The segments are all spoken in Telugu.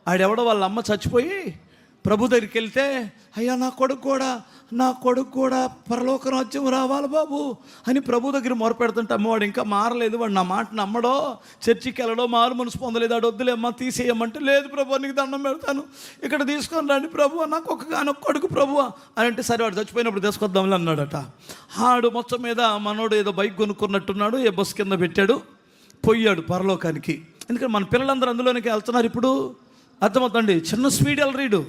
ఆడెవడో వాళ్ళ అమ్మ చచ్చిపోయి ప్రభు దగ్గరికి వెళ్తే, అయ్యా నా కొడుకు కూడా పరలోక రాజ్యం రావాలి బాబు అని ప్రభు దగ్గర మొరపెడుతుంటే, అమ్మవాడు ఇంకా మారలేదు, వాడు నా మాట నమ్మడో, చర్చికి వెళ్ళడో, మారు మనసు పొందలేదు, ఆడు వద్దులేమ్మా తీసేయమంటే, లేదు ప్రభు నీకు దండం పెడతాను, ఇక్కడ తీసుకొని రండి ప్రభు, నాకు ఒక కొడుకు ప్రభు అని అంటే, సరే వాడు చచ్చిపోయినప్పుడు తీసుకొద్దామని అన్నాడట. ఆడు మొత్తం మీద మనోడు ఏదో బైక్ కొనుక్కున్నట్టున్నాడు, ఏ బస్సు కింద పెట్టాడు, పోయాడు పరలోకానికి. ఎందుకంటే మన పిల్లలందరూ అందులోనికి వెళ్తున్నారు ఇప్పుడు. అర్థమవుతండి, చిన్న స్పీడ్ ఎల్రీడు,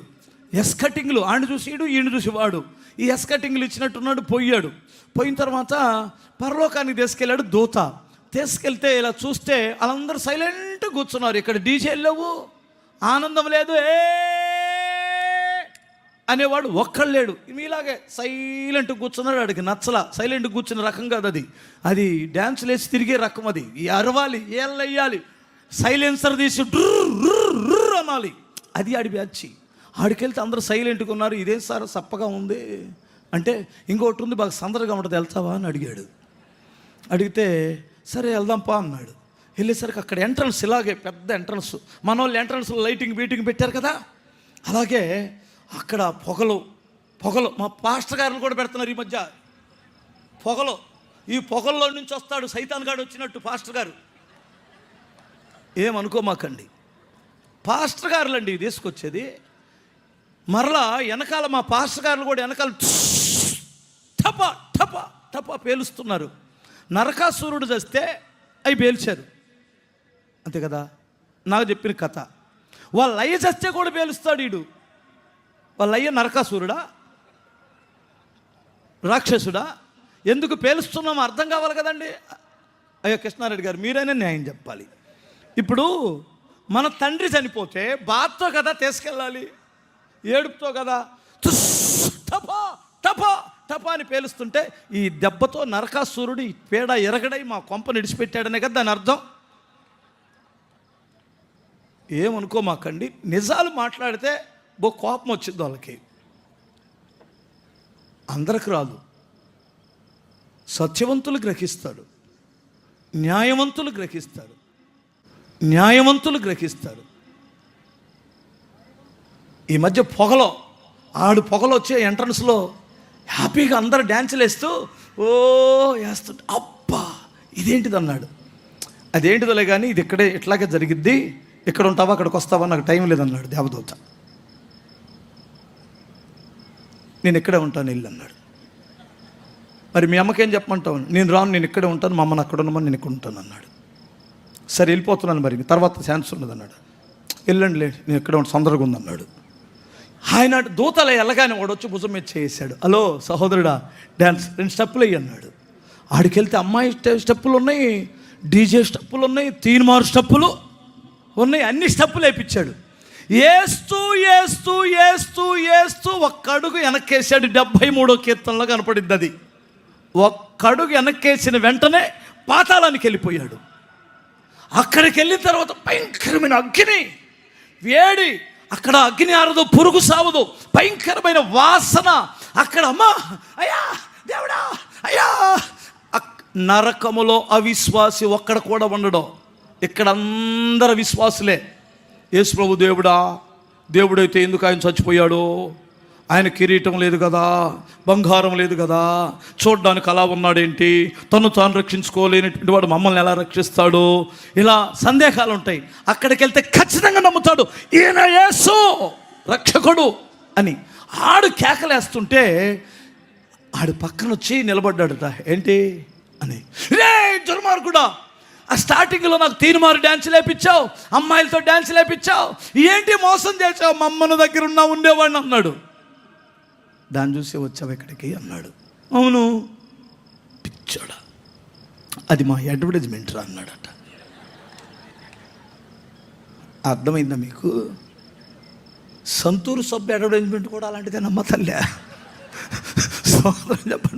ఎస్ కటింగ్లు, ఆడిని చూసి ఈయన చూసి వాడు ఈ ఎస్ కటింగ్లు ఇచ్చినట్టున్నాడు. పోయాడు. పోయిన తర్వాత పరలోకానికి తీసుకెళ్ళాడు దూత. తీసుకెళ్తే ఇలా చూస్తే వాళ్ళందరూ సైలెంట్గా కూర్చున్నారు. ఇక్కడ డీజే లేవు, ఆనందం లేదు, అనేవాడు ఒక్కడు లేడు. మీలాగే సైలెంట్గా కూర్చున్నాడు. ఆడికి నచ్చలా, సైలెంట్గా కూర్చున్న రకం కాదు అది. అది డ్యాన్స్ లేసి తిరిగే రకం. అది అరవాలి, ఏళ్ళు వేయాలి, సైలెన్సర్ తీసి డ్రర్ అనాలి. అది ఆడి బ్యాచ్. ఆడికెళ్తే అందరూ సైలెంట్గా ఉన్నారు. ఇదే సార్ సప్పగా ఉంది అంటే, ఇంకోటి ఉంది బాగా సందడిగా ఉంటుంది, వెళ్తావా అని అడిగాడు. అడిగితే సరే వెళ్దాంపా అన్నాడు. వెళ్ళేసరికి అక్కడ ఎంట్రన్స్ ఇలాగే పెద్ద ఎంట్రన్స్, మన వాళ్ళు ఎంట్రన్స్లో లైటింగ్ బీటింగ్ పెట్టారు కదా, అలాగే అక్కడ పొగలు మా పాస్టర్ గారులు కూడా పెడుతున్నారు ఈ మధ్య పొగలు. ఈ పొగల్లో నుంచి వస్తాడు సైతాన్ గాడు వచ్చినట్టు పాస్టర్ గారు. ఏమనుకోమాకండి, పాస్టర్ గారులండి తీసుకొచ్చేది. మరలా వెనకాల మా పాస్టర్ గారులు కూడా వెనకాల టపా టపా టపా పేలుస్తున్నారు. నరకాసురుడు చస్తే అవి పేల్చారు, అంతే కదా నాకు చెప్పిన కథ. వాళ్ళ అయ్య చస్తే కూడా పేలుస్తాడు వీడు. వాళ్ళ అయ్య నరకాసురుడా, రాక్షసుడా? ఎందుకు పేలుస్తున్నామో అర్థం కావాలి కదండి. అయ్యో కృష్ణారెడ్డి గారు, మీరైనా న్యాయం చెప్పాలి. ఇప్పుడు మన తండ్రి చనిపోతే బాధతో కదా తీసుకెళ్ళాలి, ఏడుపుతో కదా, టపా టపా టపా అని పేలుస్తుంటే ఈ దెబ్బతో నరకాసురుడు ఈ పేడ ఎరగడై మా కొంపను ఇడిచిపెట్టాడనే కదా దాని అర్థం. ఏమనుకోమాకండి, నిజాలు మాట్లాడితే కోపం వచ్చింది వాళ్ళకి. అందరికి రాదు. సత్యవంతులు గ్రహిస్తాడు, న్యాయవంతులు గ్రహిస్తారు. ఈ మధ్య పొగలో వచ్చే ఎంట్రన్స్లో హ్యాపీగా అందరూ డ్యాన్సులు వేస్తూ వేస్తుంటే, అబ్బా ఇదేంటిది అన్నాడు. అదేంటిదోలే కానీ ఇది ఇక్కడే ఇట్లాగే జరిగిద్ది, ఇక్కడ ఉంటావా అక్కడికి వస్తావా నాకు టైం లేదన్నాడు దేవదూత. నేను ఇక్కడే ఉంటాను ఇల్లు అన్నాడు. మరి మీ అమ్మకేం చెప్పమంటావు? నేను రాను, నేను ఇక్కడే ఉంటాను, మా అమ్మని అక్కడ ఉండమని నేను ఇక్కడ ఉంటాను అన్నాడు. సరే వెళ్ళిపోతున్నాను, మరి తర్వాత ఛాన్స్ ఉండదు అన్నాడు. వెళ్ళండి లేదు, నేను ఇక్కడ తొందరగా ఉందన్నాడు. ఆయన దూతలే వెళ్ళగానే వాడు వచ్చి భుజం మీద చేసాడు. హలో సహోదరుడా, డ్యాన్స్ 2 స్టెప్పులు అయ్యి అన్నాడు. ఆడికెళ్తే అమ్మాయి స్టెప్పులు ఉన్నాయి, డీజే స్టెప్పులు ఉన్నాయి, తీన్మారు స్టెప్పులు ఉన్నాయి, అన్ని స్టెప్పులు వేయించాడు. ఏస్తూ ఒక్కడుగు వెనక్కేసాడు. 73వ కీర్తనలో కనపడింది అది. ఒక్కడుగు వెనక్కేసిన వెంటనే పాతాళానికి వెళ్ళిపోయాడు. అక్కడికి వెళ్ళిన తర్వాత భయంకరమైన అగ్ని, వేడి, అక్కడ అగ్ని ఆరదు, పురుగు సావదు, భయంకరమైన వాసన. అక్కడ అమ్మా అయ్యా దేవుడా అయ్యా. నరకములో అవిశ్వాసి ఒక్కడ కూడా ఉండడం. ఇక్కడ అందరు విశ్వాసులే. యేసు ప్రభు దేవుడైతే ఎందుకు ఆయన చచ్చిపోయాడు? ఆయన కిరీటం లేదు కదా, బంగారం లేదు కదా, చూడ్డానికి అలా ఉన్నాడేంటి, తను తాను రక్షించుకోలేనటువంటి వాడు మమ్మల్ని ఎలా రక్షిస్తాడు? ఇలా సందేహాలు ఉంటాయి. అక్కడికి వెళ్తే ఖచ్చితంగా నమ్ముతాడు ఈయన యేసు రక్షకుడు అని. ఆడు కేకలేస్తుంటే ఆడు పక్కన వచ్చి నిలబడ్డాడుట. ఏంటి అని, రే దుర్మార్గుడా, ఆ స్టార్టింగ్లో నాకు తీన్మారు డ్యాన్స్ లేపించావు, అమ్మాయిలతో డ్యాన్స్ లేపించావు, ఏంటి మోసం చేసావు, మా అమ్మన దగ్గర ఉండేవాడిని అన్నాడు. దాన్ని చూసి వచ్చావు ఎక్కడికి అన్నాడు. అవును పిచ్చోడా, అది మా అడ్వర్టైజ్మెంట్ రా అన్నాడట. అర్థమైందా మీకు? సంతూరు సబ్బు అడ్వర్టైజ్మెంట్ కూడా అలాంటిదే నమ్మతల్లే. చెప్పండి.